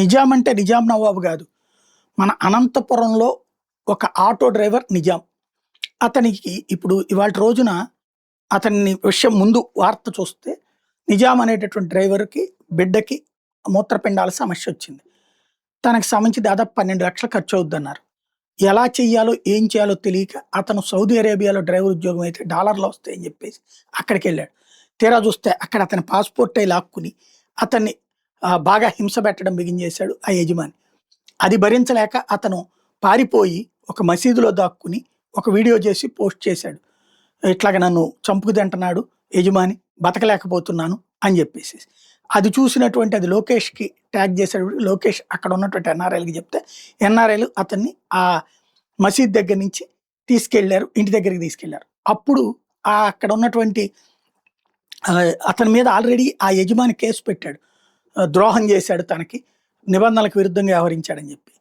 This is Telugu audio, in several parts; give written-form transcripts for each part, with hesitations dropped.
నిజాం అంటే నిజాం నవాబు గాదు. మన అనంతపురంలో ఒక ఆటో డ్రైవర్ నిజాం. అతనికి ఇప్పుడు ఇవాల్టి రోజున అతన్ని విషయం ముందు వార్త చూస్తే నిజాం అనేటటువంటి డ్రైవర్‌కి, బిడ్డకి మూత్రపిండాల సమస్యొచ్చింది. తనకి సంబంధించి దాదాపు 12,00,000 ఖర్చవుద్దన్నారు. ఎలా చెయ్యాలో, ఏం చేయాలో తెలియక అతను సౌదీ అరేబియాలో డ్రైవర్ ఉద్యోగం అయితే డాలర్‌లో వస్తాయని జెప్పేసి అక్కడికెళ్ళాడు. తీరా చూస్తే అక్కడ అతని పాస్‌పోర్టే లాక్కుని అతన్ని బాగా హింస పెట్టడం బిగించేశాడు ఆ యజమాని. అది భరించలేక అతను పారిపోయి ఒక మసీదులో దాక్కుని ఒక వీడియో చేసి పోస్ట్ చేశాడు. ఇట్లాగ నన్ను చంపుకు తింటున్నాడు యజమాని, బతకలేకపోతున్నాను అని జెప్పేసేసి. అది చూసినటువంటి అది లోకేష్‌కి ట్యాగ్ చేసాడు. లోకేష్ అక్కడ ఉన్నటువంటి ఎన్ఆర్ఐలకి చెప్తే ఎన్ఆర్ఐలు అతన్ని ఆ మసీద్ దగ్గర నుంచి తీసుకెళ్లారు. ఇంటి దగ్గరికి తీసుకెళ్లారు. అప్పుడు అక్కడ ఉన్నటువంటి అతని మీద ఆల్రెడీ ఆ యజమాని కేసు పెట్టాడు. ద్రోహం చేశాడు తనకి, నిబంధనలకు విరుద్ధంగా వ్యవహరించాడని చెప్పి.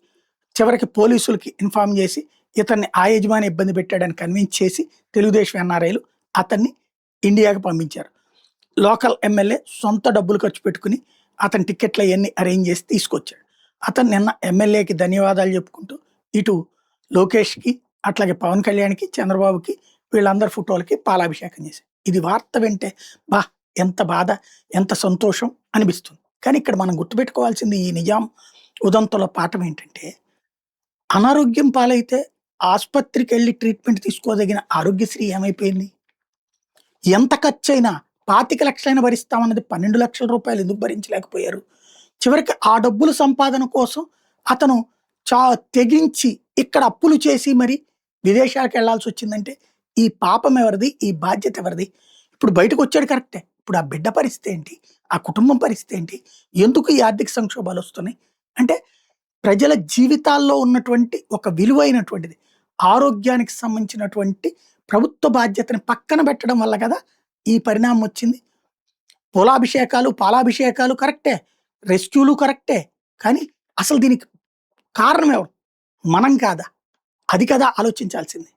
చివరికి పోలీసులకి ఇన్ఫార్మ్ చేసి ఇతన్ని ఆ యజమాని ఇబ్బంది పెట్టాడని కన్విన్స్ చేసి తెలుగుదేశం ఎన్ఆర్ఐలు అతన్ని ఇండియాకి పంపించారు. లోకల్ ఎమ్మెల్యే సొంత డబ్బులు ఖర్చు పెట్టుకుని అతని టికెట్లు అవన్నీ అరేంజ్ చేసి తీసుకొచ్చాడు. అతను నిన్న ఎమ్మెల్యేకి ధన్యవాదాలు చెప్పుకుంటూ ఇటు లోకేష్‌కి, అట్లాగే పవన్ కళ్యాణ్‌కి, చంద్రబాబుకి వీళ్ళందరి ఫోటోలకి పాలాభిషేకం చేశారు. ఇది వార్త వింటే ఎంత బాధ, ఎంత సంతోషం అనిపిస్తుంది. కానీ ఇక్కడ మనం గుర్తుపెట్టుకోవాల్సింది ఈ నిజాం ఉదంతంలో పాఠం ఏంటంటే, అనారోగ్యం పాలైతే ఆస్పత్రికెళ్ళి ట్రీట్మెంట్ తీసుకోదగిన ఆరోగ్యశ్రీ ఏమైపోయింది? ఎంత ఖర్చయినా 25,00,000 భరిస్తామన్నది 12,00,000 ఎందుకు భరించలేకపోయారు? చివరికి ఆ డబ్బుల సంపాదన కోసం అతను తెగించి ఇక్కడ అప్పులు చేసి మరి విదేశాలకెళ్ళాల్సొచ్చిందంటే ఈ పాపం ఎవరిది? ఈ బాధ్యత ఎవరిది? ఇప్పుడు బయటకొచ్చాడు కరెక్టే. ఇప్పుడు ఆ బిడ్డ పరిస్థితి ఏంటి? ఆ కుటుంబం పరిస్థితి ఏంటి? ఎందుకు ఈ ఆర్థిక సంక్షోభాలొస్తున్నాయి? అంటే ప్రజల జీవితాల్లో ఉన్నటువంటి ఒక విలువైనటువంటిది, ఆరోగ్యానికి సంబంధించినటువంటి ప్రభుత్వ బాధ్యతని పక్కన పెట్టడం వల్ల కదా ఈ పరిణామం వచ్చింది. పాలాభిషేకాలు కరెక్టే. రెస్క్యూలు కరెక్టే. కానీ అసలు దీనికి కారణం ఎవరు? మనం కాదా? అది కదా ఆలోచించాల్సింది.